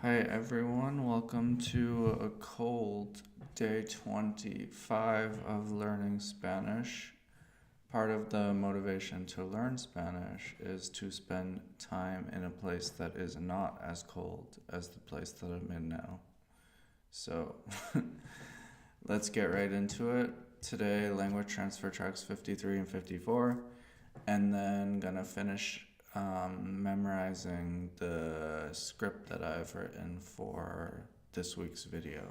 Hi everyone, welcome to a cold day 25 of learning Spanish. Part of the motivation to learn Spanish is to spend time in a place that is not as cold as the place that I'm in now. So let's get right into it. Today, language transfer tracks 53 and 54, and then gonna finish memorizing the script that I've written for this week's video.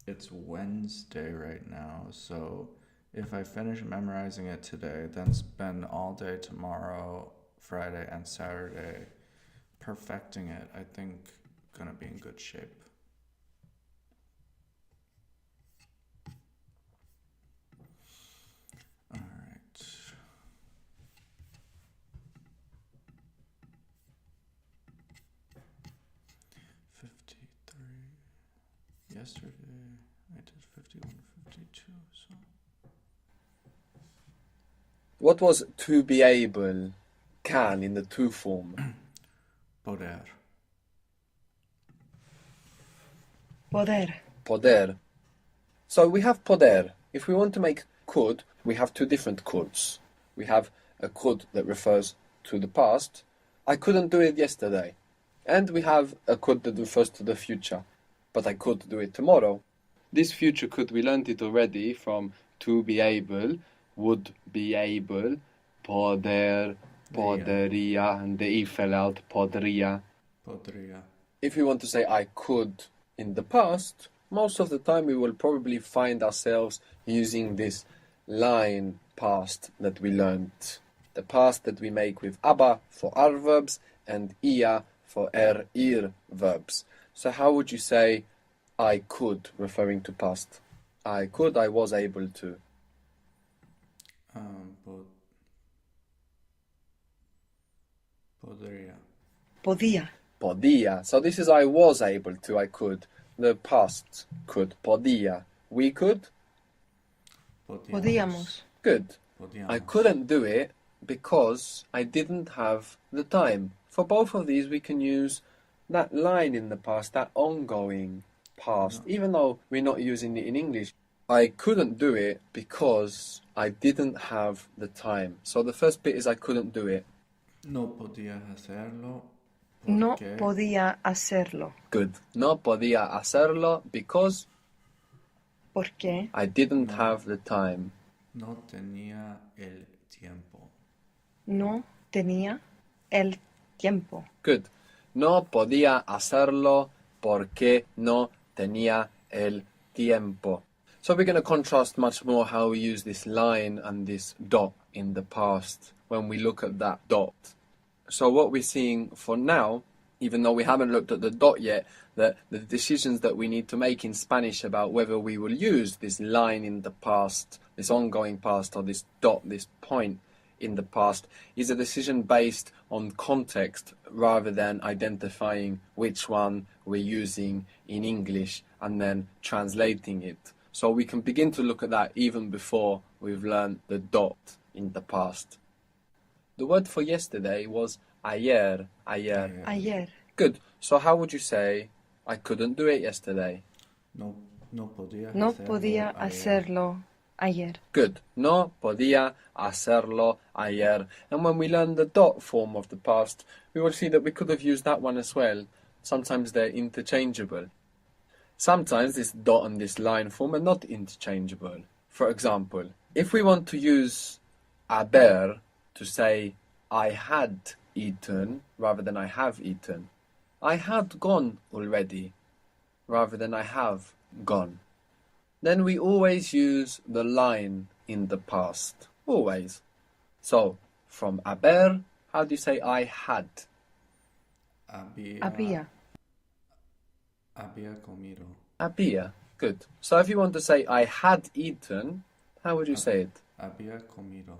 It's Wednesday right now, so if I finish memorizing it today, then spend all day tomorrow, Friday, and Saturday perfecting it, I think gonna be in good shape. All right. Yesterday I did 51, 52, so. What was to be able, can in the to form? Poder. Poder. Poder. So we have poder. If we want to make could, we have two different coulds. We have a could that refers to the past. I couldn't do it yesterday. And we have a could that refers to the future. But I could do it tomorrow. This future could, we learned it already from to be able, would be able, poder, poderia, and the E fell out, podria. Podría. If we want to say I could in the past, most of the time we will probably find ourselves using this line past that we learned. The past that we make with aba for are verbs and ia for ir verbs. So how would you say I could, referring to past? I could, I was able to. Podría. Podía. Podía. So this is I was able to, I could. The past could. Podía. We could. Podíamos. Good. Podíamos. I couldn't do it because I didn't have the time. For both of these, we can use that line in the past, that ongoing past, even though we're not using it in English. I couldn't do it because I didn't have the time. So the first bit is I couldn't do it. No podía hacerlo. No porque podía hacerlo. Good. No podía hacerlo because ¿Por qué? I didn't No. have the time. No tenía el tiempo. No tenía el tiempo. Good. No podía hacerlo porque no tenía el tiempo. So we're going to contrast much more how we use this line and this dot in the past when we look at that dot. So what we're seeing for now, even though we haven't looked at the dot yet, that the decisions that we need to make in Spanish about whether we will use this line in the past, this ongoing past, or this dot, this point in the past, is a decision based on context rather than identifying which one we're using in English and then translating it. So we can begin to look at that even before we've learned the dot in the past. The word for yesterday was ayer. Ayer. Ayer. Good. So how would you say I couldn't do it yesterday? No podía No hacerlo podía ayer. hacerlo ayer. Good. No podía hacerlo ayer. And when we learn the dot form of the past, we will see that we could have used that one as well. Sometimes they're interchangeable. Sometimes this dot and this line form are not interchangeable. For example, if we want to use haber to say I had eaten rather than I have eaten, I had gone already rather than I have gone, then we always use the line in the past. Always. So, from haber, how do you say I had? Había. Había comido. Había. Good. So if you want to say I had eaten, how would you say it? Había comido.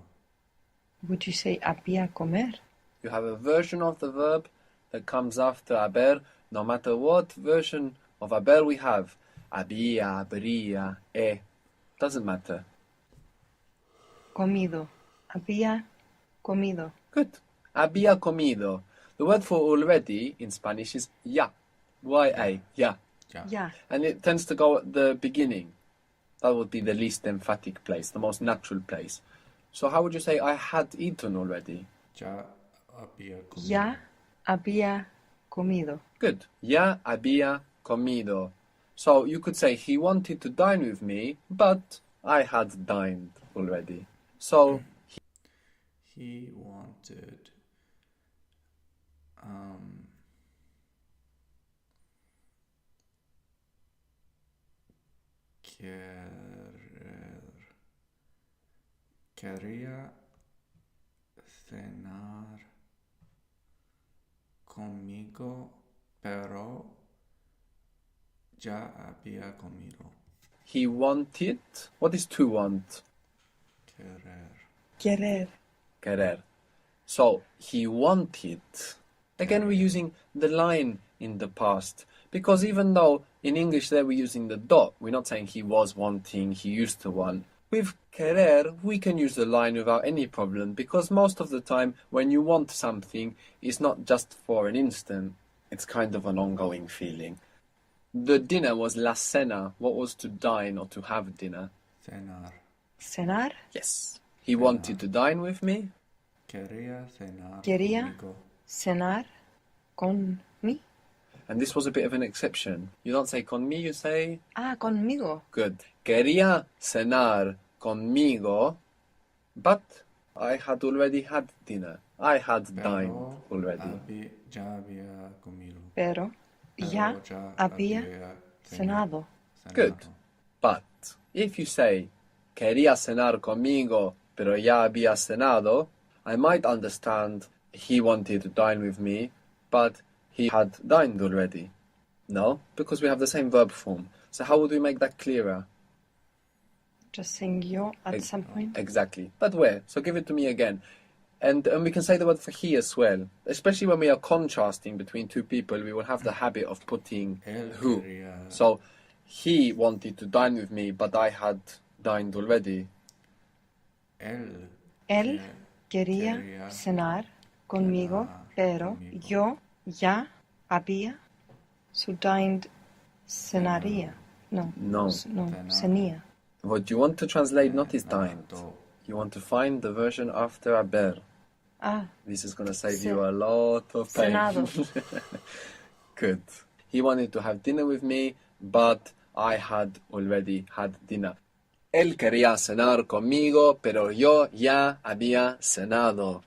Would you say había comer? You have a version of the verb that comes after haber, no matter what version of haber we have. Había, habría, doesn't matter. Comido. Había comido. Good. Había comido. The word for already in Spanish is ya. Y-A, yeah. Ya. Ya. And it tends to go at the beginning. That would be the least emphatic place, the most natural place. So how would you say I had eaten already? Ya había comido. Ya había comido. Good. Ya había comido. So you could say he wanted to dine with me, but I had dined already. So He wanted quería cenar conmigo, pero ya había comido. he wanted. What is to want? Querer. Querer. So he wanted. Again, we're using the line in the past because even though in English there we're using the dot, we're not saying he was wanting, he used to want. With querer, we can use the line without any problem because most of the time when you want something, it's not just for an instant, it's kind of an ongoing feeling. The dinner was la cena. What was to dine or to have dinner? Cenar. Cenar. Yes. He wanted to dine with me. Quería cenar Quería conmigo. cenar con mí. And this was a bit of an exception. You don't say con me, you say Ah, conmigo. good. Quería cenar conmigo, but I had already had dinner. I had dined already. Ya había comido. Pero ya había cenado. Good. But if you say quería cenar conmigo, pero ya había cenado, I might understand he wanted to dine with me, but he had dined already. No, because we have the same verb form. So how would we make that clearer? Just saying yo at some point. Exactly. But where? So give it to me again. And we can say the word for he as well. Especially when we are contrasting between two people, we will have the habit of putting Él who. quería. So he wanted to dine with me, but I had dined already. Él Él quería cenar conmigo, pero yo ya había. So dined cenaría. No. No. No, Cenar. cenía. What you want to translate not is dined. Cenado. You want to find the version after haber. Ah, This is going to save you a lot of pain. cenado. Good. He wanted to have dinner with me, but I had already had dinner. Él quería cenar conmigo, pero yo ya había cenado.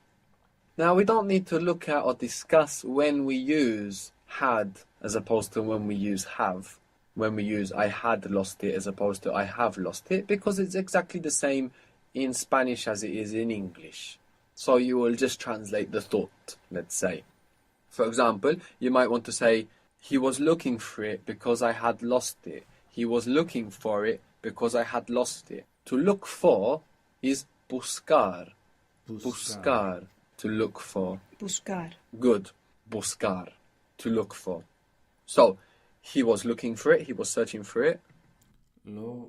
Now, we don't need to look at or discuss when we use had as opposed to when we use have. When we use I had lost it as opposed to I have lost it, because it's exactly the same in Spanish as it is in English. So you will just translate the thought, let's say. For example, you might want to say, he was looking for it because I had lost it. He was looking for it because I had lost it. To look for is buscar. Buscar. To look for. Buscar. Good. Buscar. To look for. So, he was looking for it. He was searching for it. Lo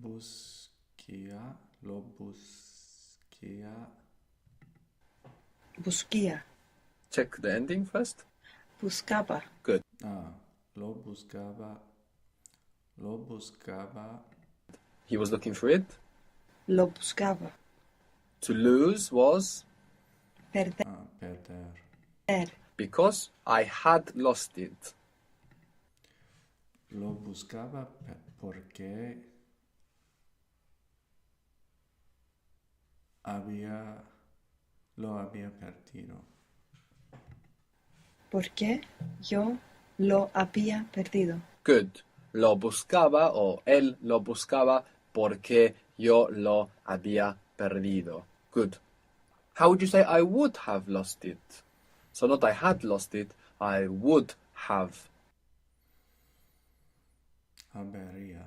busquía. Lo busquía. Busquía. Check the ending first. Buscaba. Good. Lo buscaba. Lo buscaba. He was looking for it. Lo buscaba. To lose was Perder. Perder. because I had lost it. Lo buscaba porque lo había perdido. Porque yo lo había perdido. Good. Lo buscaba o él lo buscaba porque yo lo había perdido. Good. How would you say I would have lost it? So not I had lost it, I would have. Habría.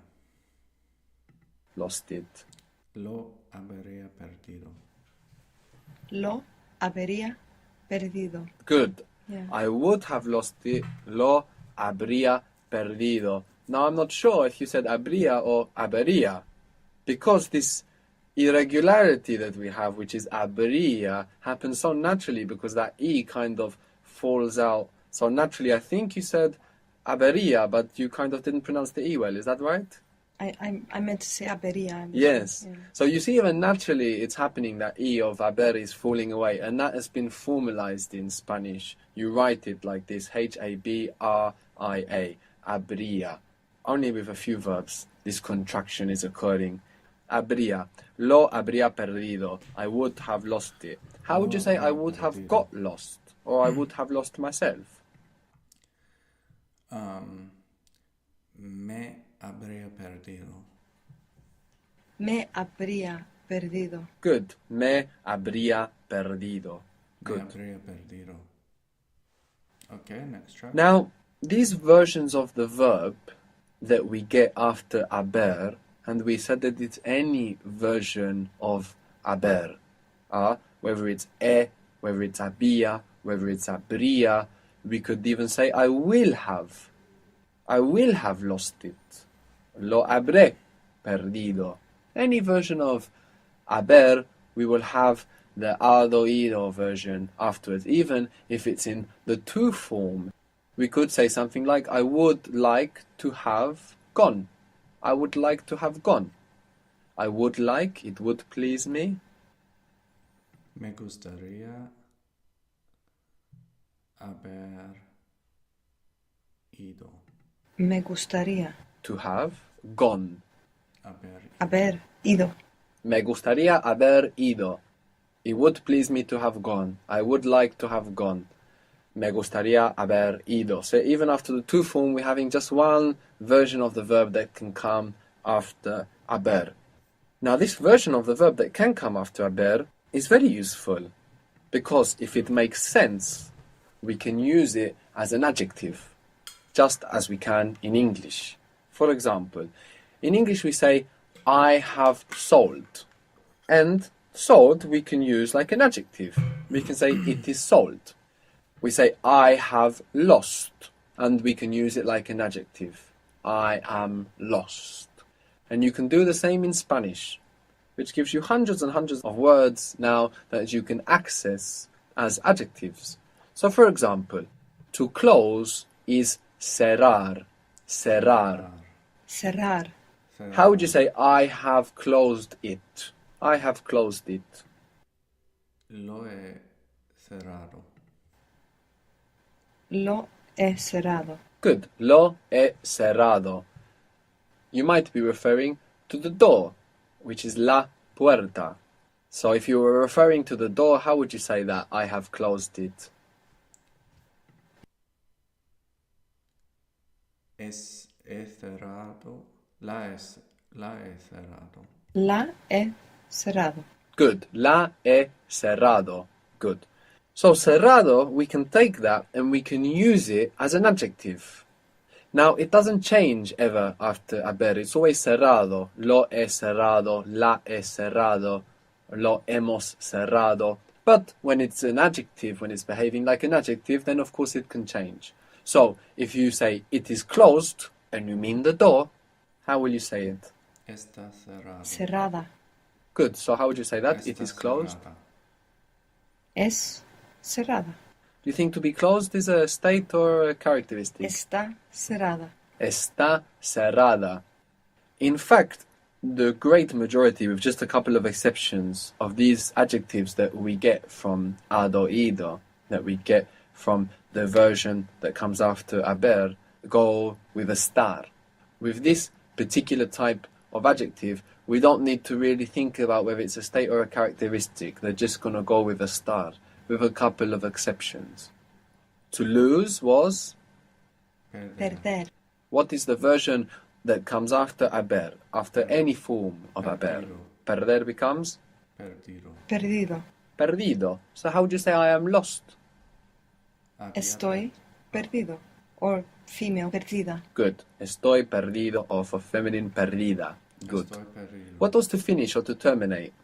Lost it. Lo habría perdido. Lo habría perdido. Good. Yeah. I would have lost it. Lo habría perdido. Now I'm not sure if you said habría or habería, because this irregularity that we have, which is habría, happens so naturally because that E kind of falls out. So naturally, I think you said habría, but you kind of didn't pronounce the E well. Is that right? I meant to say avería. Yes. Yeah. So you see, even naturally, it's happening that E of haber is falling away, and that has been formalized in Spanish. You write it like this: Habria, habría. Only with a few verbs, this contraction is occurring. Habría, lo habría perdido. I would have lost it. How would you say I would have got lost, or I would have lost myself? Me habría perdido. Me habría perdido. Good. Me habría perdido. Good. Me habría perdido. Okay, next try. Now, these versions of the verb that we get after haber, and we said that it's any version of haber, whether it's whether it's había, whether it's habría, we could even say I will have lost it. Lo habré perdido. Any version of haber, we will have the hado ido version afterwards, even if it's in the to form. We could say something like, I would like to have gone. I would like to have gone. I would like, it would please me. Me gustaría haber ido. Me gustaría To have gone. haber ido. Me gustaría haber ido. It would please me to have gone. I would like to have gone. Me gustaría haber ido. So even after the to form, we're having just one version of the verb that can come after haber. Now, this version of the verb that can come after haber is very useful because if it makes sense, we can use it as an adjective, just as we can in English. For example, in English we say, I have sold. And sold we can use like an adjective. We can say, it is sold. We say, I have lost. And we can use it like an adjective. I am lost. And you can do the same in Spanish, which gives you hundreds and hundreds of words now that you can access as adjectives. So for example, to close is cerrar. Cerrar. Cerrar. How would you say, I have closed it? I have closed it. Lo he cerrado. Lo he cerrado. Good. Lo he cerrado. You might be referring to the door, which is la puerta. So if you were referring to the door, how would you say that? I have closed it. He cerrado. La he cerrado. La he cerrado. Good. La he cerrado. Good. So cerrado, we can take that and we can use it as an adjective. Now, it doesn't change ever after haber. It's always cerrado. Lo he cerrado. La he cerrado. Lo hemos cerrado. But when it's an adjective, when it's behaving like an adjective, then of course it can change. So, if you say it is closed and you mean the door, how will you say it? Está cerrado. Cerrada. Good. So how would you say that? It Está is closed. cerrada. Es cerrada. Do you think to be closed is a state or a characteristic? Está cerrada. Está cerrada. In fact, the great majority, with just a couple of exceptions, of these adjectives that we get from hado ido, that we get from the version that comes after haber, go with a star. With this particular type of adjective, we don't need to really think about whether it's a state or a characteristic. They're just going to go with a star, with a couple of exceptions. To lose was? Perder. What is the version that comes after haber, after any form of haber? Perdido. Perder becomes? Perdido. Perdido. Perdido. So how would you say I am lost? Había Estoy perdido. Or female perdida. Good. Estoy perdido, or for feminine perdida. Good. Estoy perdido. What was to finish or to terminate?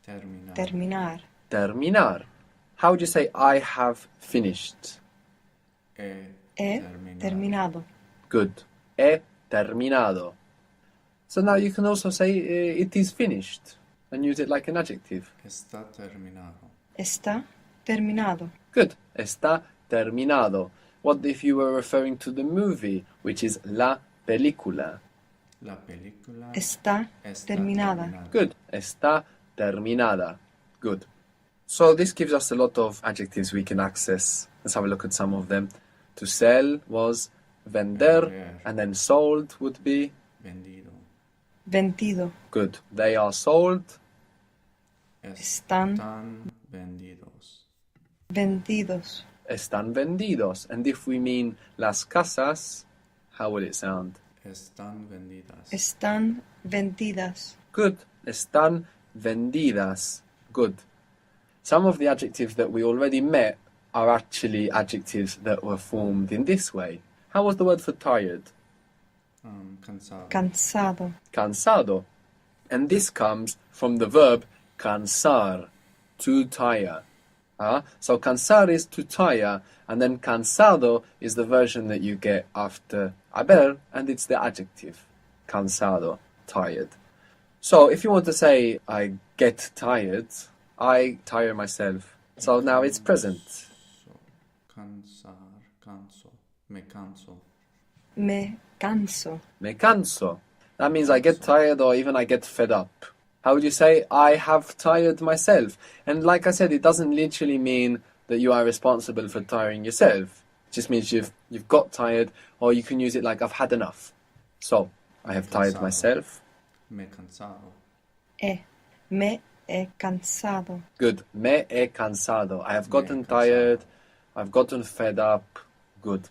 Terminar. Terminar. Terminar. How would you say I have finished? He He terminado. Good. He terminado. So now you can also say it is finished. and use it like an adjective. Está terminado. Está terminado. Good. Está terminado. What if you were referring to the movie, which is la película? La película Está terminada. Good. Está terminada. Good. So this gives us a lot of adjectives we can access. Let's have a look at some of them. To sell was vender, Vender. and then sold would be Vendido. Vendido. good. They are sold. Están vendidos. vendidos. Están vendidos. And if we mean las casas, how will it sound? Están vendidas. Están vendidas. Good. Están vendidas. Good. Some of the adjectives that we already met are actually adjectives that were formed in this way. How was the word for tired? Cansado. Cansado. Cansado. And this comes from the verb cansar, to tire. So cansar is to tire, and then cansado is the version that you get after haber, and it's the adjective. Cansado, tired. So if you want to say, I get tired, I tire myself. So now it's present. So, cansar, canso. Me canso. Me canso. Me canso. That means I get tired or even I get fed up. How would you say, I have tired myself? And like I said, it doesn't literally mean that you are responsible for tiring yourself. It just means you've got tired, or you can use it like I've had enough. So, I have tired Cansado. myself. Me cansado. Me he cansado. Good. Me he cansado. I have gotten cansado. tired. I've gotten fed up. Good.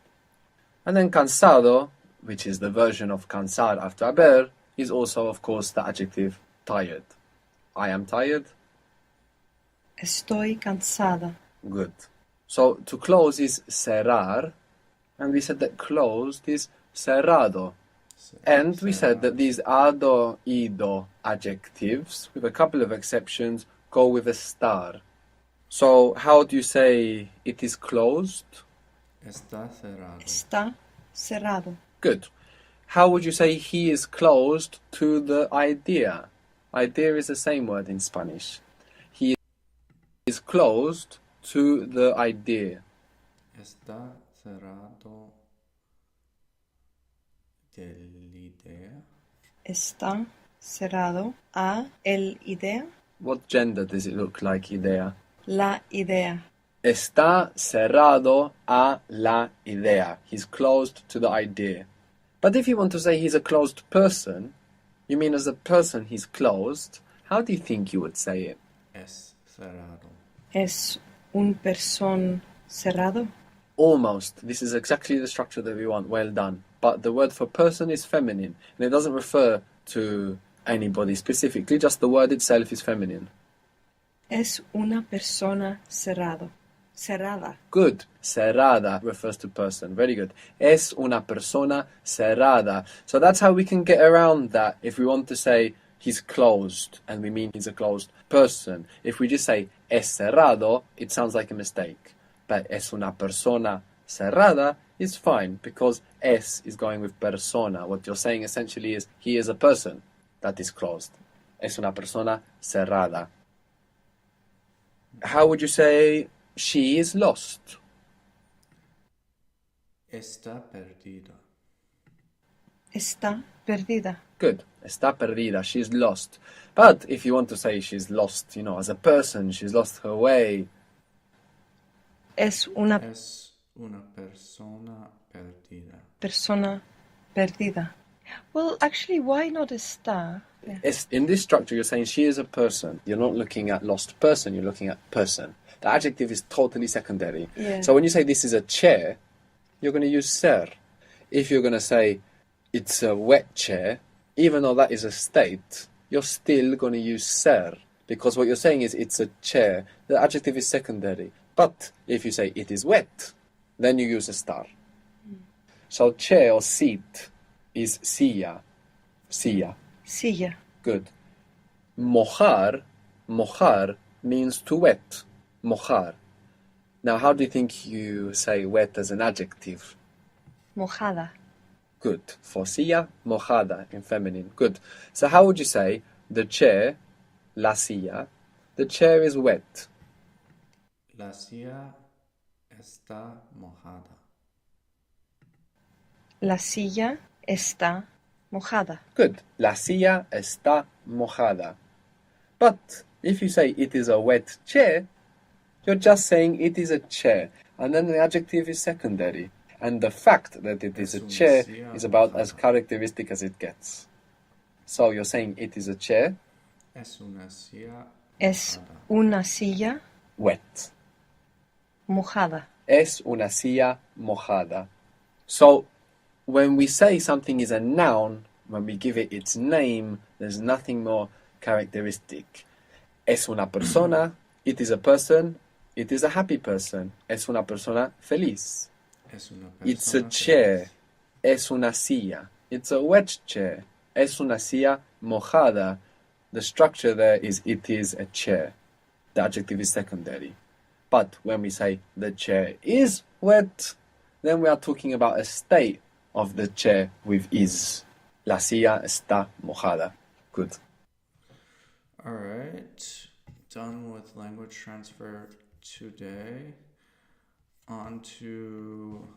And then cansado, which is the version of cansar after haber, is also, of course, the adjective tired. I am tired. Estoy cansada. Good. So to close is cerrar, and we said that closed is cerrado. And we said that these ado, ido adjectives, with a couple of exceptions, go with a star. So how do you say it is closed? Está cerrado. Está cerrado. Good. How would you say he is closed to the idea? Idea is the same word in Spanish. He is closed to the idea. Está cerrado de la idea. Está cerrado a el idea. What gender does it look like, idea? La idea. Está cerrado a la idea. He's closed to the idea. But if you want to say he's a closed person, you mean as a person he's closed, how do you think you would say it? Es cerrado. Es un person cerrado. Almost. This is exactly the structure that we want. Well done. But the word for person is feminine, and it doesn't refer to anybody specifically, just the word itself is feminine. Es una persona cerrado. Cerrada. Good. Cerrada refers to person. Very good. Es una persona cerrada. So that's how we can get around that if we want to say he's closed and we mean he's a closed person. If we just say es cerrado, it sounds like a mistake. But es una persona cerrada is fine because es is going with persona. What you're saying essentially is he is a person that is closed. Es una persona cerrada. How would you say she is lost? Está perdida. Está perdida. Good. Está perdida. She's lost. But if you want to say she's lost, as a person, she's lost her way. Es una Es una persona perdida. persona perdida. Well, actually, why not está? Yeah. In this structure, you're saying she is a person. You're not looking at lost person, you're looking at person. The adjective is totally secondary. Yeah. So when you say this is a chair, you're going to use ser. If you're going to say it's a wet chair, even though that is a state, you're still going to use ser. Because what you're saying is it's a chair. The adjective is secondary. But if you say it is wet, then you use a star. So chair or seat is silla. Silla. Silla. Good. Mojar means to wet. Mojar. Now, how do you think you say wet as an adjective? Mojada. Good. For silla, mojada in feminine. Good. So how would you say the chair la silla. The chair is wet. La silla está mojada. La silla está mojada. Good. La silla está mojada. But if you say it is a wet chair, you're just saying it is a chair, and then the adjective is secondary. And the fact that it is a Es una chair silla is about as mojada. characteristic as it gets. So you're saying it is a chair, Es una silla Es mojada. una silla wet. mojada. Es una silla mojada. So when we say something is a noun, when we give it its name, there's nothing more characteristic. Es una persona, it is a person, it is a happy person. Es una persona feliz. Es una It's a persona chair. feliz. Es una silla. It's a wet chair. Es una silla mojada. The structure there is it is a chair. The adjective is secondary. But when we say the chair is wet, then we are talking about a state of the chair with is. La silla está mojada. Good. All right, done with language transfer today. On to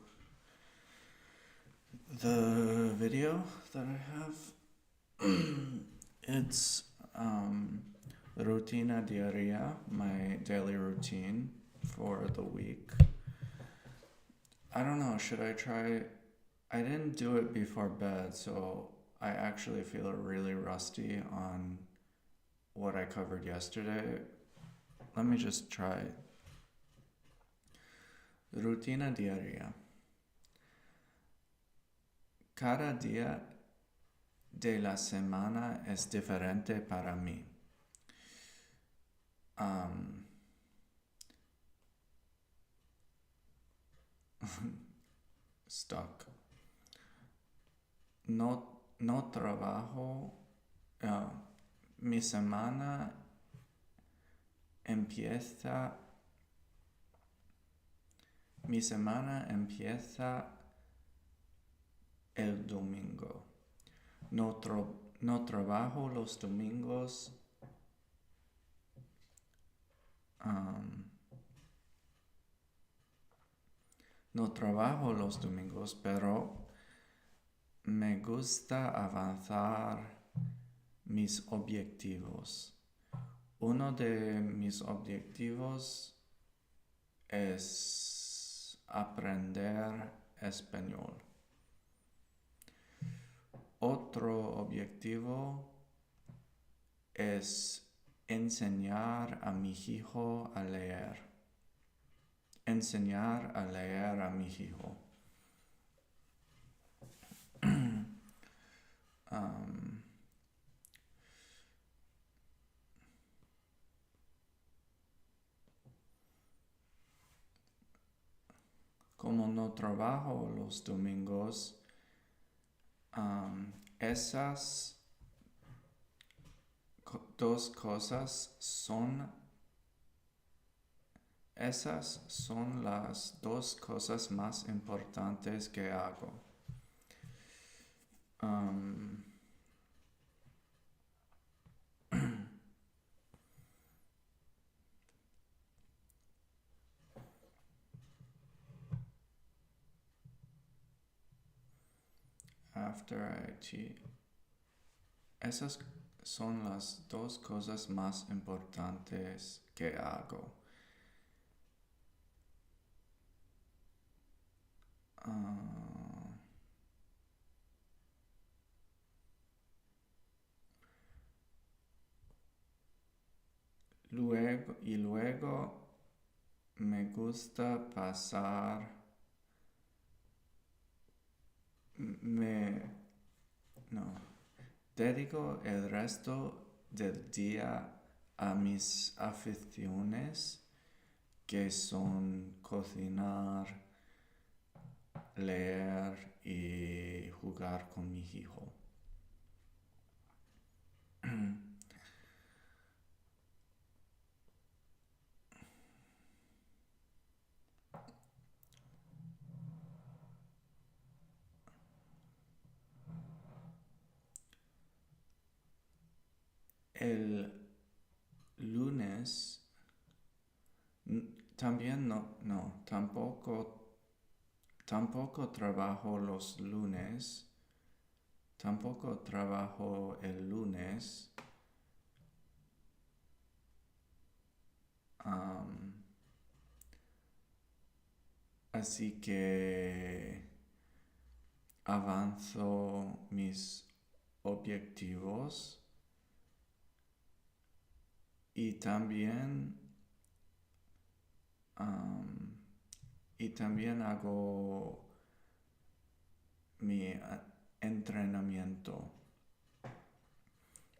the video that I have. It's Rutina diaria, my daily routine for the week. I don't know, should I try? I didn't do it before bed, so I actually feel really rusty on what I covered yesterday. Let me just try. Rutina diaria. Cada día de la semana es diferente para mí. Stuck. No trabajo. Mi semana empieza. Mi semana empieza el domingo. No trabajo los domingos. No trabajo los domingos, pero me gusta avanzar mis objetivos. Uno de mis objetivos es aprender español. Otro objetivo es enseñar a mi hijo a leer. Enseñar a leer a mi hijo. Como no trabajo los domingos, esas dos cosas esas son las dos cosas más importantes que hago. After IT. Esas son las dos cosas más importantes que hago. Luego me gusta pasar. Dedico el resto del día a mis aficiones, que son cocinar, leer y jugar con mi hijo. lunes. También no, tampoco trabajo los lunes. Tampoco trabajo el lunes. Así que avanzo mis objetivos y también hago mi entrenamiento.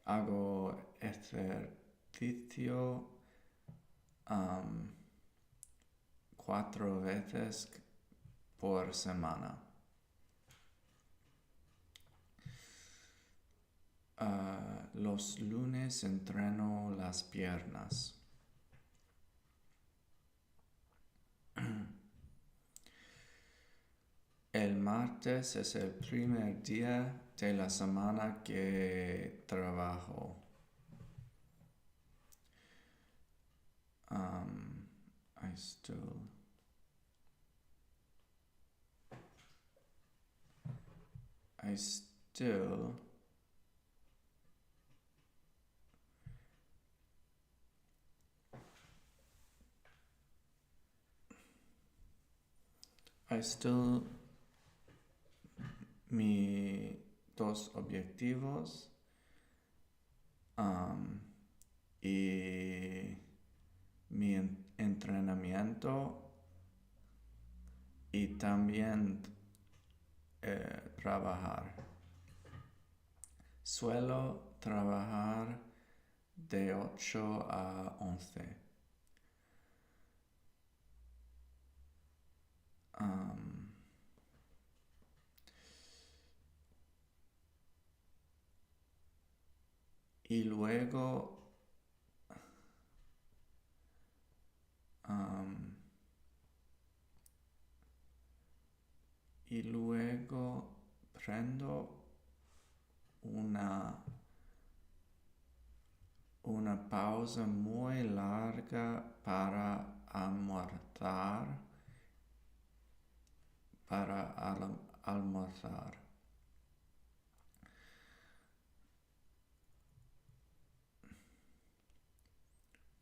Hago ejercicio 4 veces por semana. Los lunes entreno las piernas. El martes es el primer día de la semana que trabajo. I still mis 2 objetivos y mi entrenamiento y también trabajar. Suelo trabajar de 8 a 11. Y luego prendo una pausa muy larga para almorzar.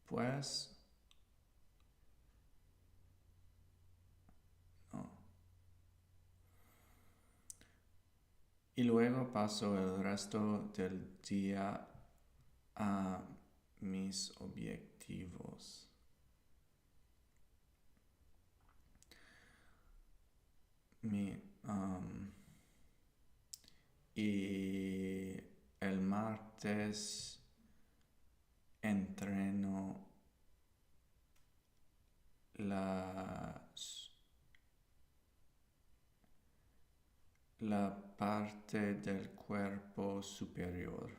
Pues no. Y luego paso el resto del día a mis objetivos. Y el martes entreno la parte del cuerpo superior.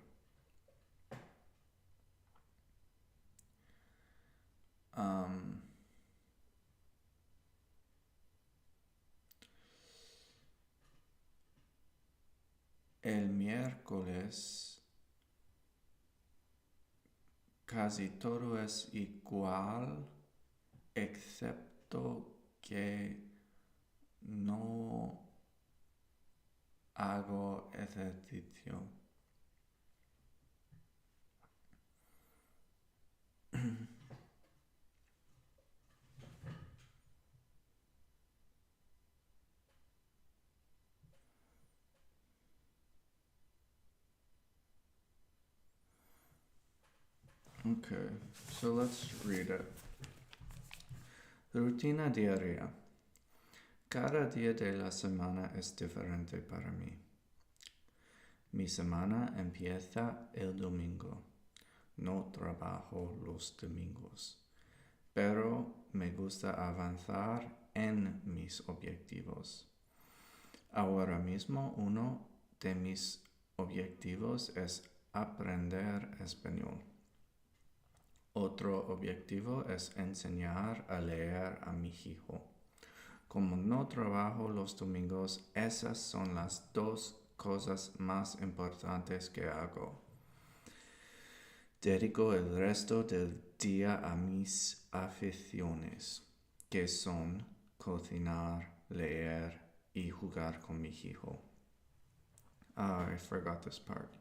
El miércoles casi todo es igual, excepto que no hago ejercicio. Okay, so let's read it. Rutina diaria. Cada día de la semana es diferente para mí. Mi semana empieza el domingo. No trabajo los domingos, pero me gusta avanzar en mis objetivos. Ahora mismo uno de mis objetivos es aprender español. Otro objetivo es enseñar a leer a mi hijo. Como no trabajo los domingos, esas son las 2 cosas más importantes que hago. Dedico el resto del día a mis aficiones, que son cocinar, leer y jugar con mi hijo. I forgot this part.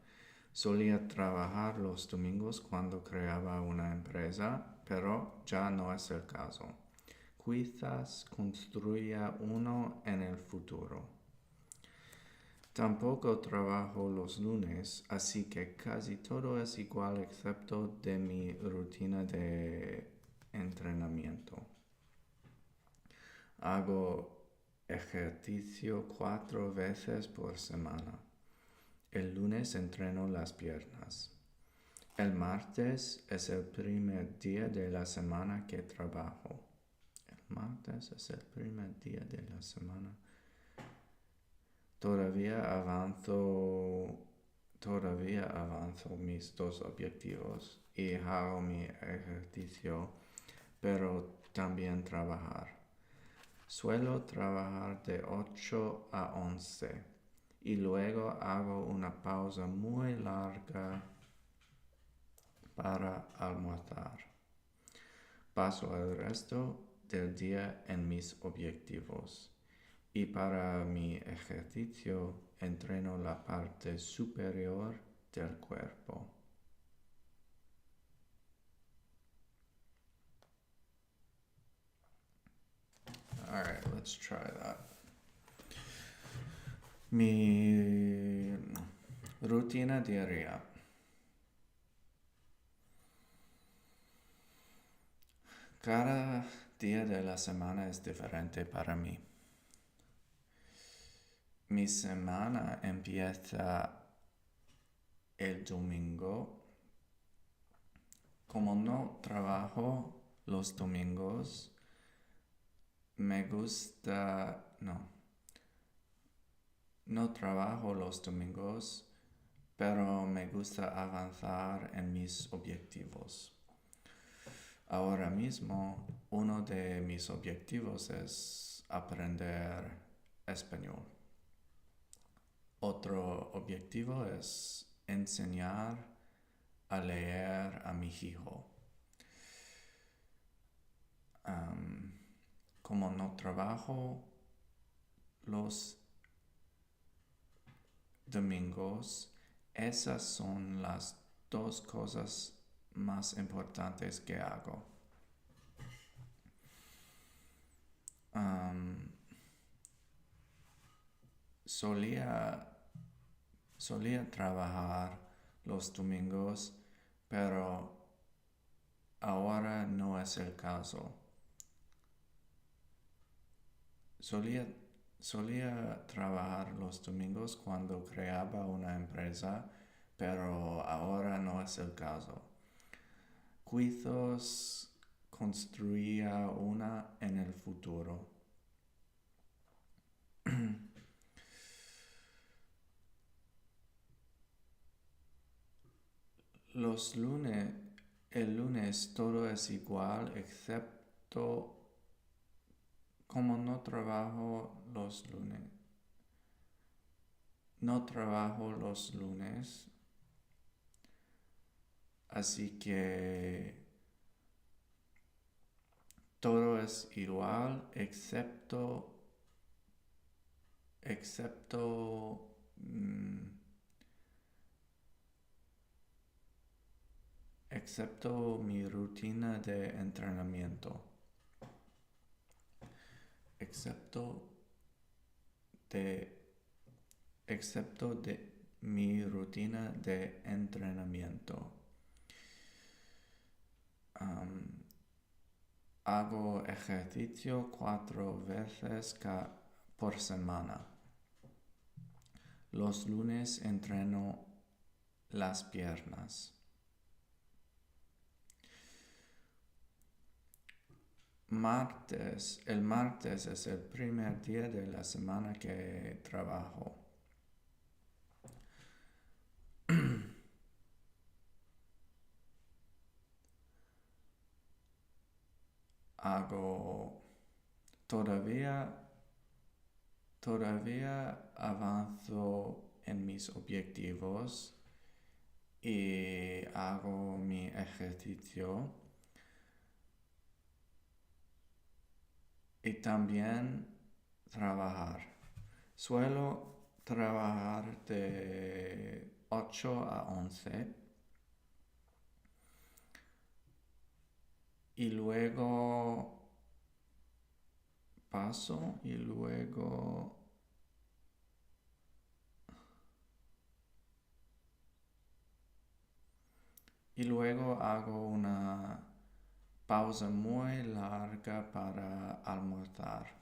Solía trabajar los domingos cuando creaba una empresa, pero ya no es el caso. Quizás construya uno en el futuro. Tampoco trabajo los lunes, así que casi todo es igual excepto de mi rutina de entrenamiento. Hago ejercicio 4 veces por semana. El lunes entreno las piernas. El martes es el primer día de la semana que trabajo. El martes es el primer día de la semana. Todavía avanzo mis 2 objetivos y hago mi ejercicio, pero también trabajar. Suelo trabajar de 8 a 11 y luego hago una pausa muy larga para almorzar. Paso el resto del día en mis objetivos. Y para mi ejercicio entreno la parte superior del cuerpo. Alright, let's try that. Mi rutina diaria. Cada día de la semana es diferente para mí. Mi semana empieza el domingo. Como no trabajo los domingos, no trabajo los domingos, pero me gusta avanzar en mis objetivos. Ahora mismo, uno de mis objetivos es aprender español. Otro objetivo es enseñar a leer a mi hijo. Como no trabajo los domingos, esas son las 2 cosas más importantes que hago. Solía trabajar los domingos, pero ahora no es el caso. Solía trabajar los domingos cuando creaba una empresa, pero ahora no es el caso. Quizás construía una en el futuro. El lunes todo es igual excepto como no trabajo los lunes. No trabajo los lunes, así que todo es igual excepto mi rutina de entrenamiento. Excepto de mi rutina de entrenamiento. Hago ejercicio 4 veces por semana. Los lunes entreno las piernas. El martes es el primer día de la semana que trabajo. Todavía avanzo en mis objetivos y hago mi ejercicio, y también trabajar. Suelo trabajar de 8 a 11 y luego paso y luego hago una pausa muy larga para almorzar.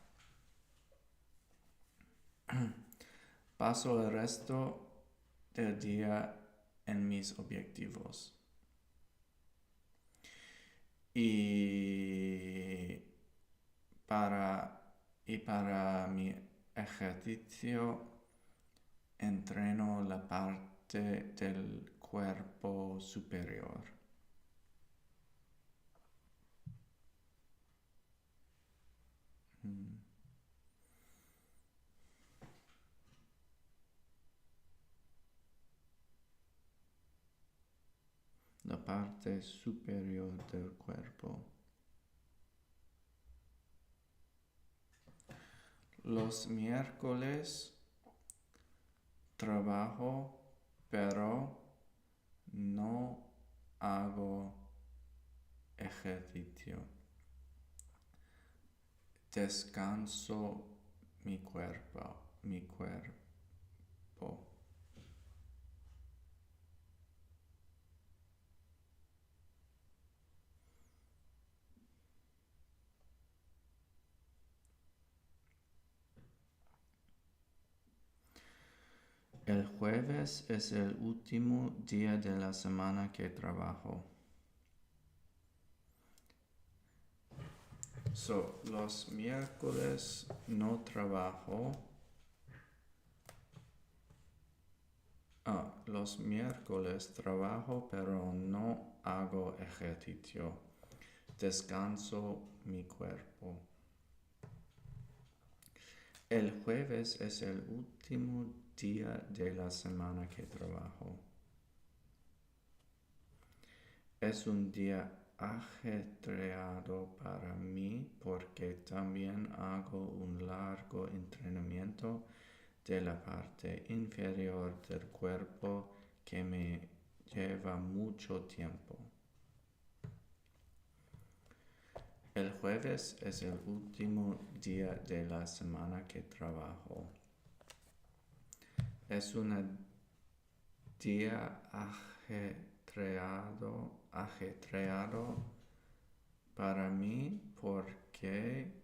Paso el resto del día en mis objetivos. Y para mi ejercicio entreno la parte del cuerpo superior. La parte superior del cuerpo. Los miércoles trabajo, pero no hago ejercicio. Descanso mi cuerpo. El jueves es el último día de la semana que trabajo. Los miércoles no trabajo. Los miércoles trabajo, pero no hago ejercicio. Descanso mi cuerpo. El jueves es el último día de la semana que trabajo. Es un día ajetreado para mí porque también hago un largo entrenamiento de la parte inferior del cuerpo que me lleva mucho tiempo. El jueves es el último día de la semana que trabajo. Es un día ajetreado para mí porque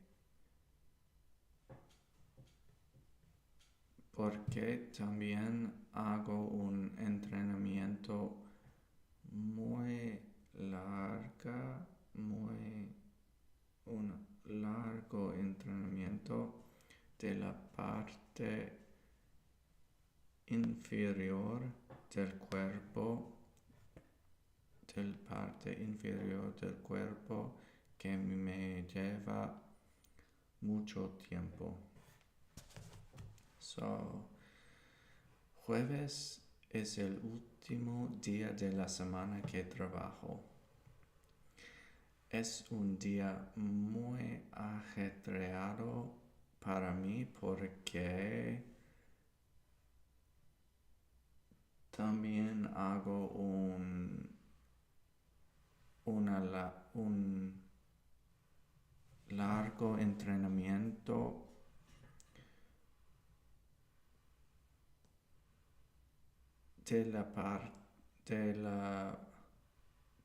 también hago un entrenamiento un largo entrenamiento de la parte inferior del cuerpo, que me lleva mucho tiempo. Jueves es el último día de la semana que trabajo. Es un día muy ajetreado para mí porque también hago un largo entrenamiento de la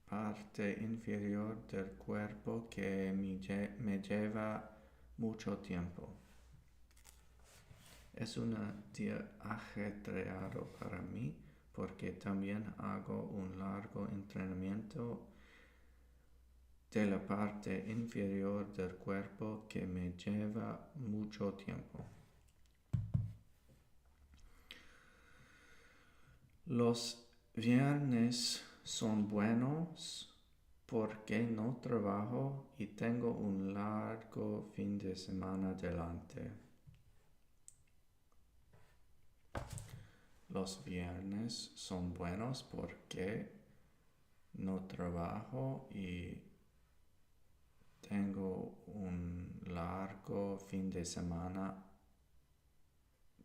parte inferior del cuerpo que me lleva mucho tiempo. Es un día ajetreado para mí porque también hago un largo entrenamiento de la parte inferior del cuerpo que me lleva mucho tiempo. Los viernes son buenos porque no trabajo y tengo un largo fin de semana delante. Los viernes son buenos porque no trabajo y tengo un largo largo fin de semana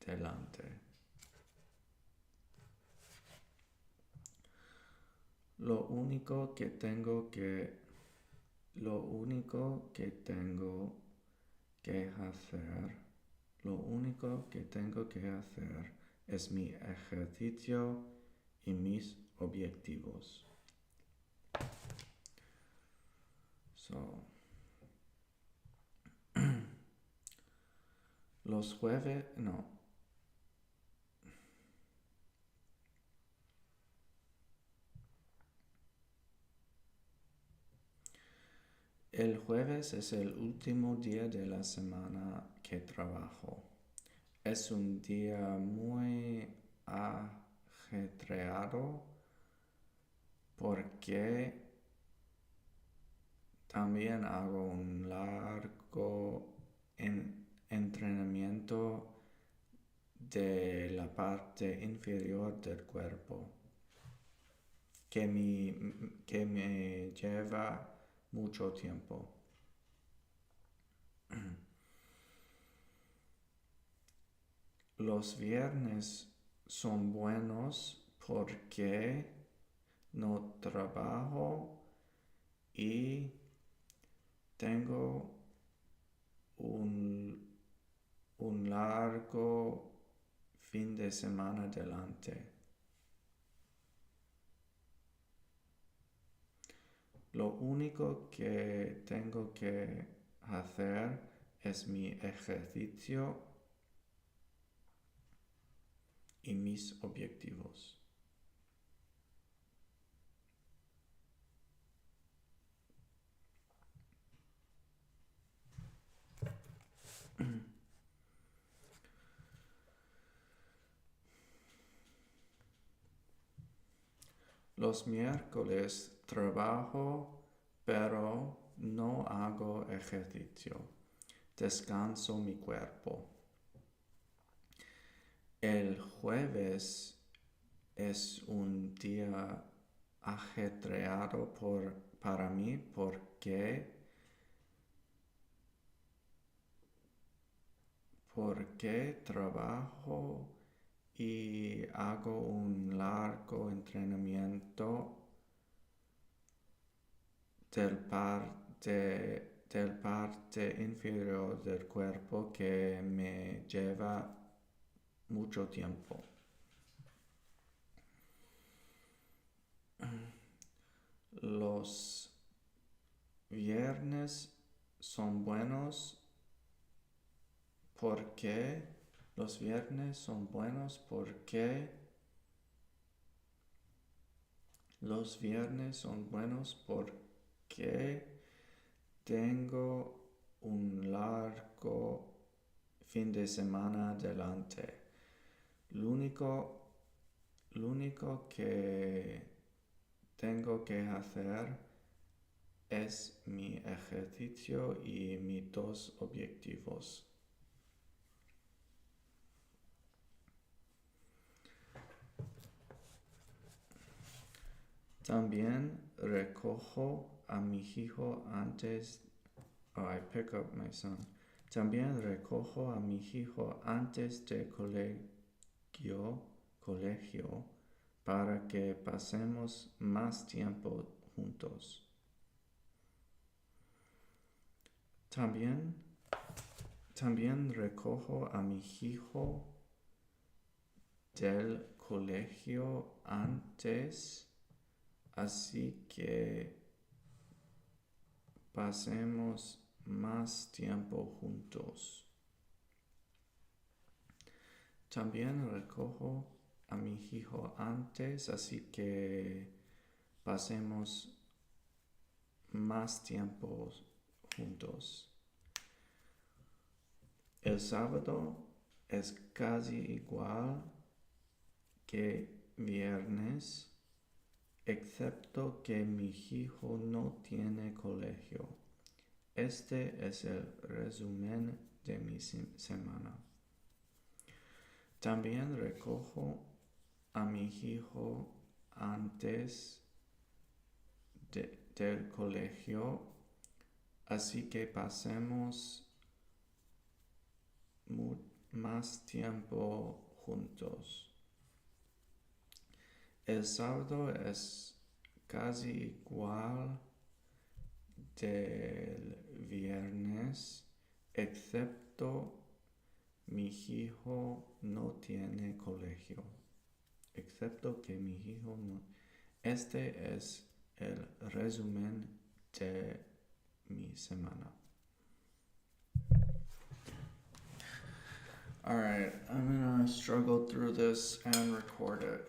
delante. Lo único que tengo que hacer es mi ejercicio y mis objetivos. So, los jueves, no. El jueves es el último día de la semana que trabajo. Es un día muy ajetreado porque también hago un largo entrenamiento de la parte inferior del cuerpo que me lleva mucho tiempo. Los viernes son buenos porque no trabajo y tengo un largo fin de semana delante. Lo único que tengo que hacer es mi ejercicio y mis objetivos. Los miércoles trabajo, pero no hago ejercicio. Descanso mi cuerpo. El jueves es un día ajetreado para mí porque trabajo y hago un largo entrenamiento del parte inferior del cuerpo que me lleva mucho tiempo. Los viernes son buenos porque tengo un largo fin de semana delante. Lo único que tengo que hacer es mi ejercicio y mis dos objetivos. También recojo a mi hijo antes. Oh, I pick up my son. También recojo a mi hijo antes de colegio para que pasemos más tiempo juntos. También recojo a mi hijo del colegio antes, así que pasemos más tiempo juntos. También recojo a mi hijo antes, así que pasemos más tiempo juntos. El sábado es casi igual que viernes, excepto que mi hijo no tiene colegio. Este es el resumen de mi semana. También recojo a mi hijo antes del colegio, así que pasemos más tiempo juntos. El sábado es casi igual del viernes, excepto mi hijo no tiene colegio. Excepto que mi hijo no. Este es el resumen de mi semana. Alright, I'm gonna struggle through this and record it.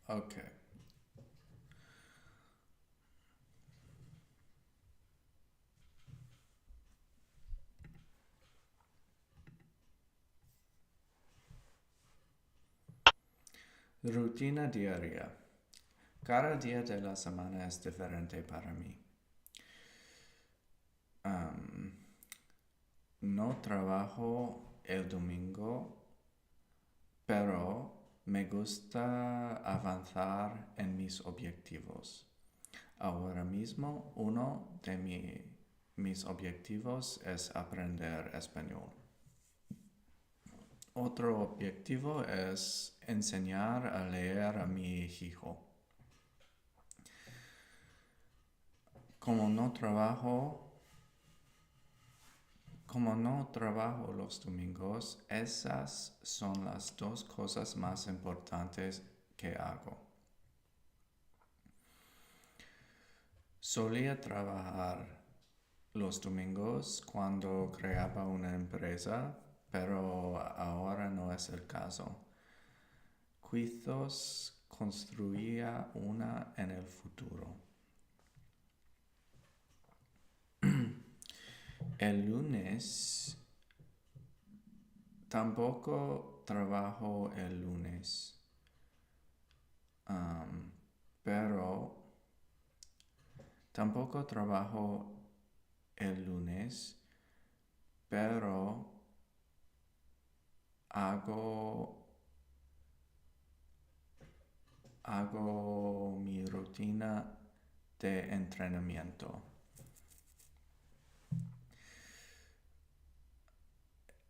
Okay. Rutina diaria. Cada día de la semana es diferente para mí. No trabajo el domingo, pero me gusta avanzar en mis objetivos. Ahora mismo uno de mis objetivos es aprender español. Otro objetivo es enseñar a leer a mi hijo. Como no trabajo los domingos, esas son las dos cosas más importantes que hago. Solía trabajar los domingos cuando creaba una empresa, pero ahora no es el caso. Quizás construía una en el futuro. El lunes tampoco trabajo el lunes, pero tampoco trabajo el lunes, pero hago mi rutina de entrenamiento.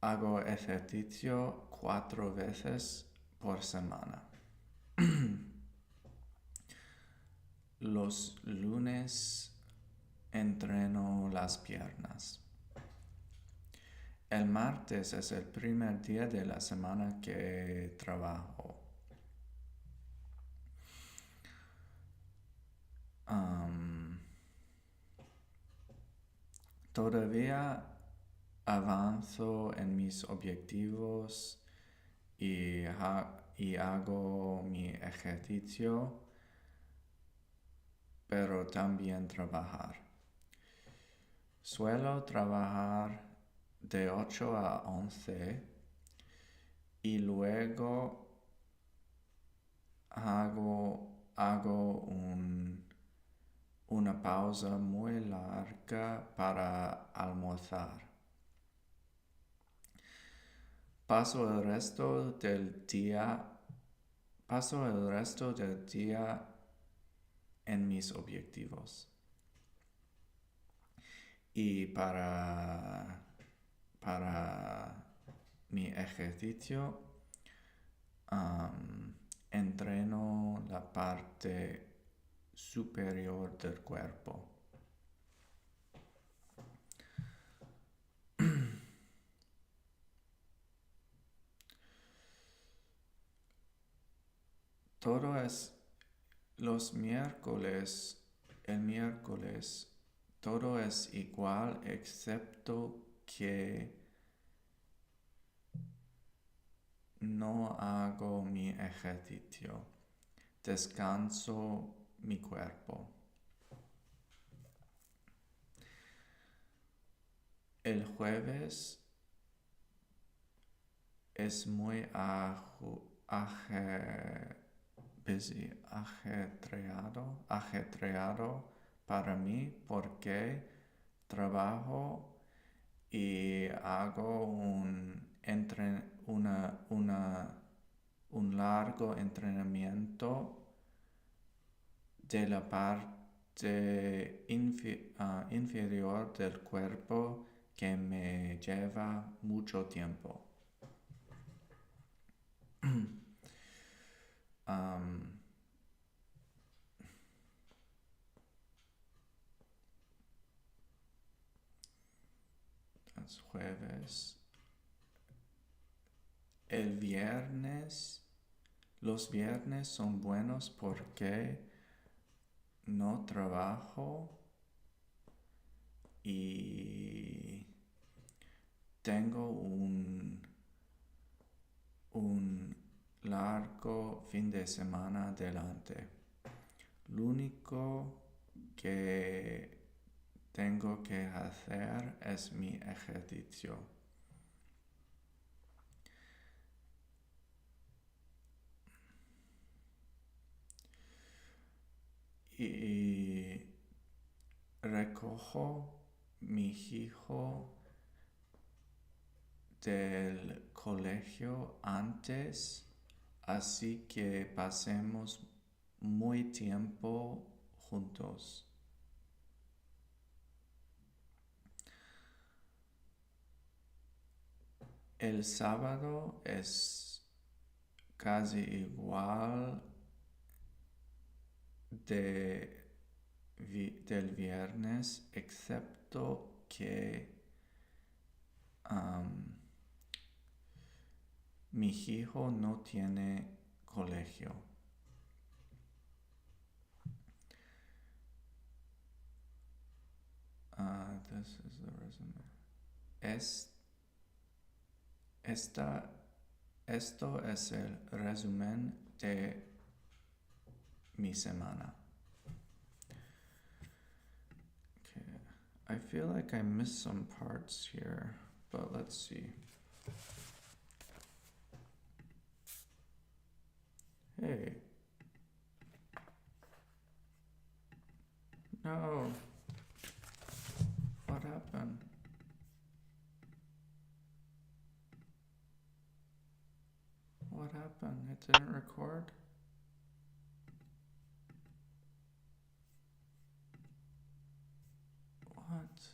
Hago ejercicio 4 veces por semana. Los lunes entreno las piernas. El martes es el primer día de la semana que trabajo. Todavía avanzo en mis objetivos y hago mi ejercicio, pero también trabajar. Suelo trabajar de 8 a 11 y luego hago una pausa muy larga para almorzar. Paso el resto del día en mis objetivos. Y para mi ejercicio, entreno la parte superior del cuerpo. Todo es el miércoles, todo es igual excepto que no hago mi ejercicio. Descanso mi cuerpo. El jueves es muy ajetreado para mí porque trabajo y hago un largo entrenamiento de la parte inferior del cuerpo que me lleva mucho tiempo. Es jueves. Los viernes son buenos porque no trabajo y tengo un largo fin de semana delante. Lo único que tengo que hacer es mi ejercicio. Y recojo mi hijo del colegio antes, así que pasemos muy tiempo juntos. El sábado es casi igual del viernes, excepto que mi hijo no tiene colegio. This is the resume. Esto es el resumen de mi semana. Okay. I feel like I missed some parts here, but let's see. Hey. No. What happened? What happened? It didn't record? What?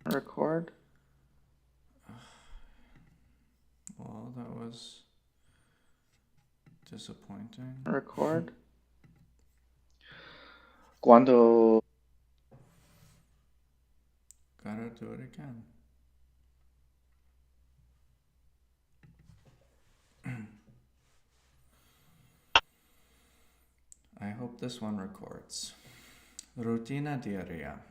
Record? Well, that was disappointing. Record. Cuando Gotta do it again. I hope this one records. Rutina diaria.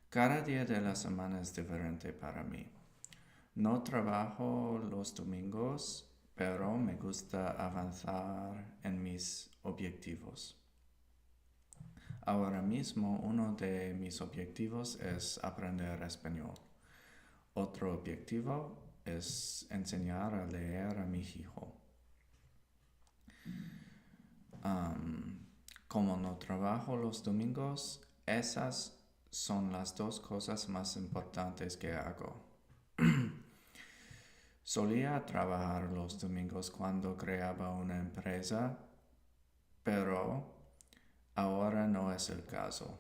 Cada día de la semana es diferente para mí. No trabajo los domingos, pero me gusta avanzar en mis objetivos. Ahora mismo uno de mis objetivos es aprender español. Otro objetivo es enseñar a leer a mi hijo. Como no trabajo los domingos, esas son las dos cosas más importantes que hago. Solía trabajar los domingos cuando creaba una empresa, pero ahora no es el caso.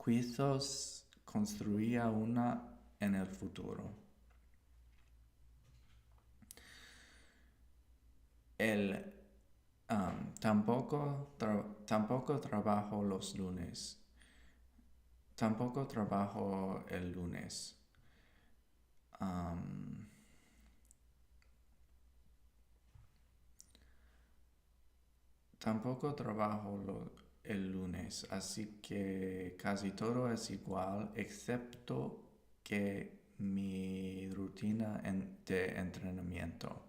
Quizás construía una en el futuro. Tampoco trabajo los lunes. Tampoco trabajo el lunes. Tampoco trabajo el lunes, así que casi todo es igual, excepto que mi rutina de entrenamiento.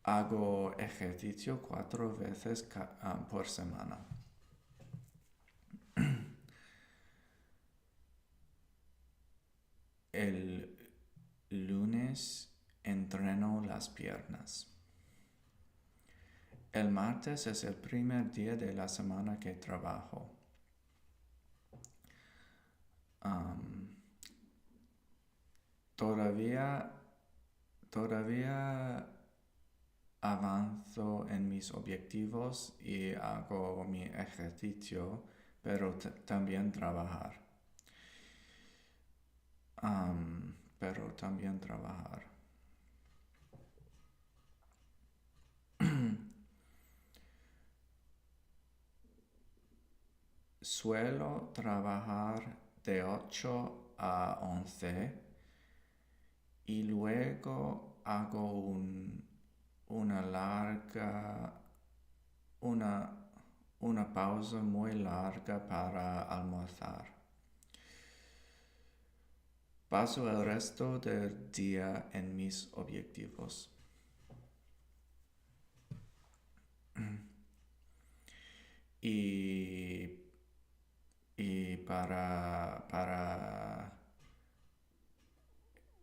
hago ejercicio 4 veces por semana. El lunes entreno las piernas. El martes es el primer día de la semana que trabajo. Todavía avanzo en mis objetivos y hago mi ejercicio, pero también trabajar. Pero también trabajar. Suelo trabajar de 8 a 11 y luego hago una pausa muy larga para almorzar. Paso el resto del día en mis objetivos. Y para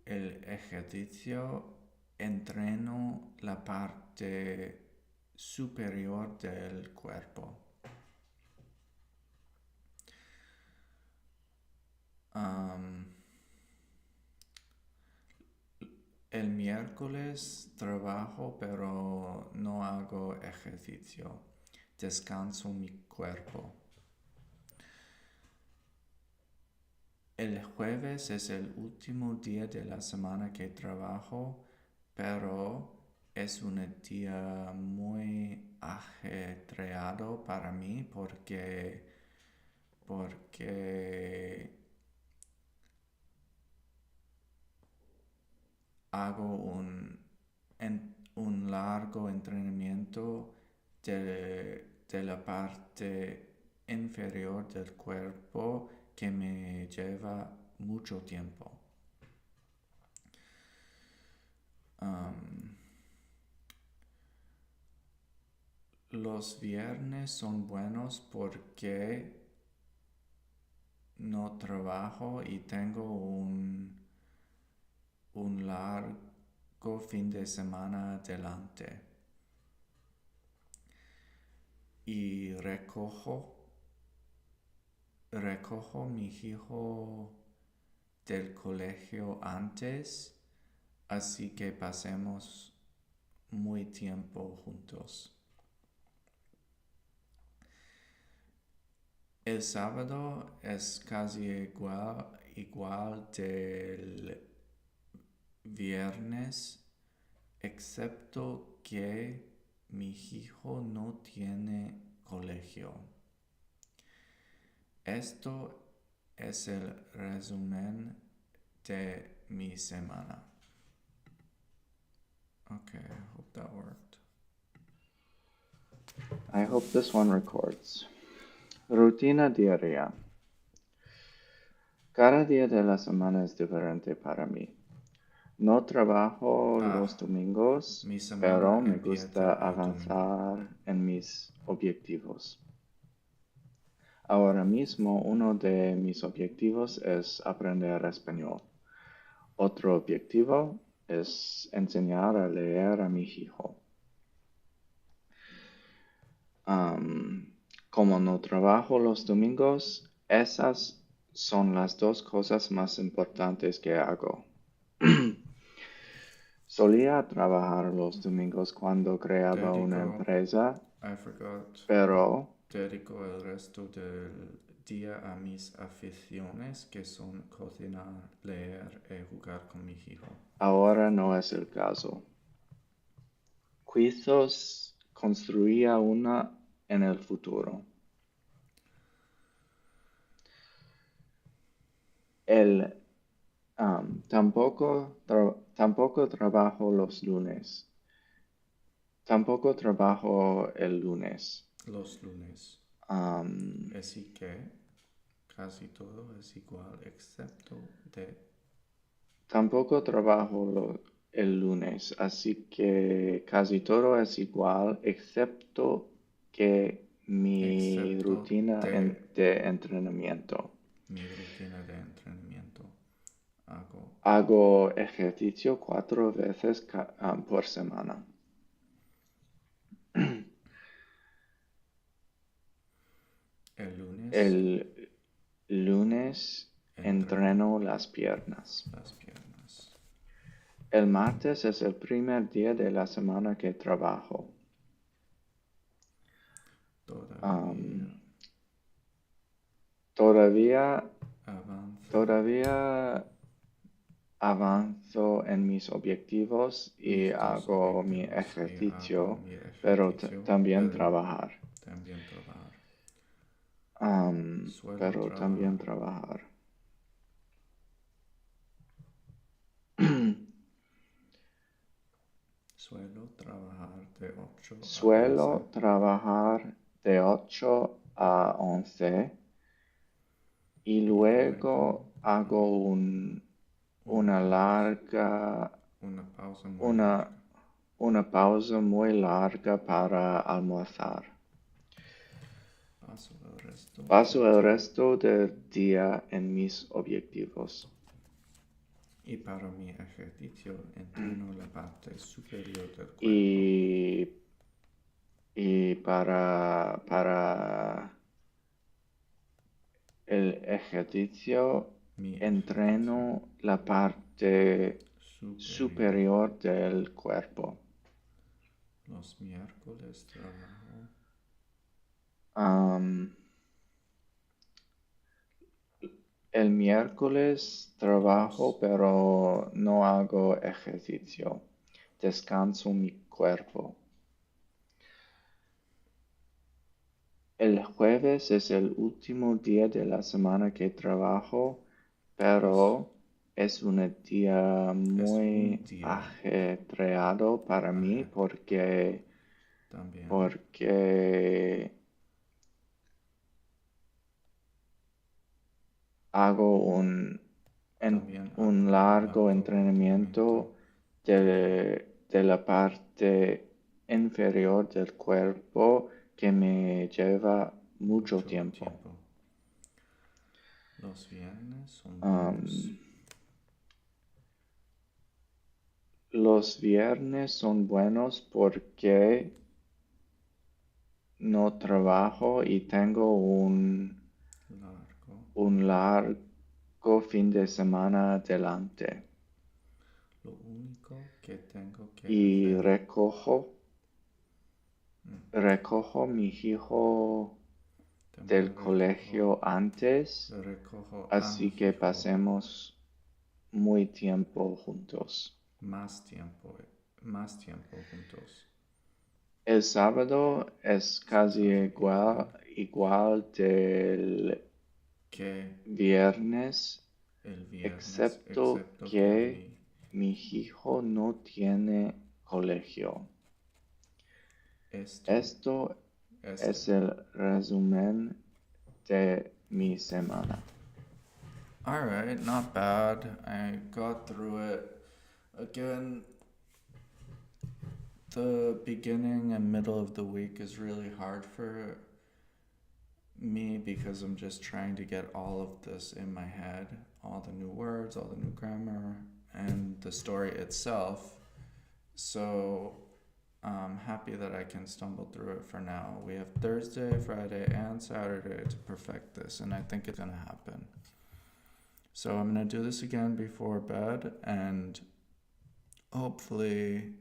el ejercicio entreno la parte superior del cuerpo. El miércoles trabajo, pero no hago ejercicio. Descanso mi cuerpo. El jueves es el último día de la semana que trabajo, pero es un día muy ajetreado para mí porque hago un largo entrenamiento de la parte inferior del cuerpo que me lleva mucho tiempo. Los viernes son buenos porque no trabajo y tengo un largo fin de semana delante. Y recojo mi hijo del colegio antes, así que pasemos muy tiempo juntos. El sábado es casi igual del viernes, excepto que mi hijo no tiene colegio. Esto es el resumen de mi semana. Okay, I hope that worked. I hope this one records. Rutina diaria. Cada día de la semana es diferente para mí. No trabajo los domingos, Mi semana pero me empieza gusta el avanzar en mis objetivos. Ahora mismo uno de mis objetivos es aprender español. Otro objetivo es enseñar a leer a mi hijo. Como no trabajo los domingos, esas son las dos cosas más importantes que hago. Solía trabajar los domingos cuando creaba una empresa, I forgot. pero Dedico el resto del día a mis aficiones que son cocinar, leer y jugar con mi hijo. ahora no es el caso. Quizás construía una en el futuro. Tampoco trabajo los lunes. Tampoco trabajo el lunes. Los lunes. Así que casi todo es igual excepto de... Tampoco trabajo el lunes, así que casi todo es igual, excepto que mi Excepto rutina de de entrenamiento. mi rutina de entrenamiento. Hago Hago ejercicio 4 veces por semana. el lunes, El lunes entreno las piernas. las piernas. El martes es el primer día de la semana que trabajo. Todavía Todavía avanzo en mis objetivos y mis dos hago mi objetivos y hago ejercicio, mi pero ejercicio, también pero trabajar. también trabajar. Suelo Pero también trabajar. trabajar. Suelo trabajar de 8 a Suelo 11 trabajar de 8 a 11 y luego hago una larga, una pausa muy una, larga. una pausa muy larga para almorzar. Paso el resto del día en mis objetivos. Y para mi ejercicio entreno la parte superior del cuerpo. Y para el ejercicio entreno la parte superior del cuerpo. Los miércoles trabajo. El miércoles trabajo, pero no hago ejercicio. Descanso mi cuerpo. El jueves es el último día de la semana que trabajo, pero es un día muy ajetreado para mí porque hago un largo entrenamiento de la parte inferior del cuerpo que me lleva mucho tiempo. Los viernes son buenos. Los viernes son buenos porque no trabajo y tengo un largo fin de semana delante. Lo único que tengo que Y hacer recojo mi hijo del colegio antes, así que pasemos muy tiempo juntos. Más tiempo juntos. El sábado es casi igual del viernes, excepto que mi hijo no tiene colegio. Esto es el resumen de mi semana. All right, not bad. I got through it. Again, the beginning and middle of the week is really hard for me because I'm just trying to get all of this in my head, all the new words, all the new grammar, and the story itself. So I'm happy that I can stumble through it for now. We have Thursday, Friday, and Saturday to perfect this, and I think it's gonna happen. So I'm gonna do this again before bed and hopefully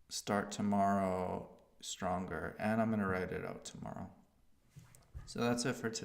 start tomorrow stronger, and I'm gonna write it out tomorrow. So that's it for today.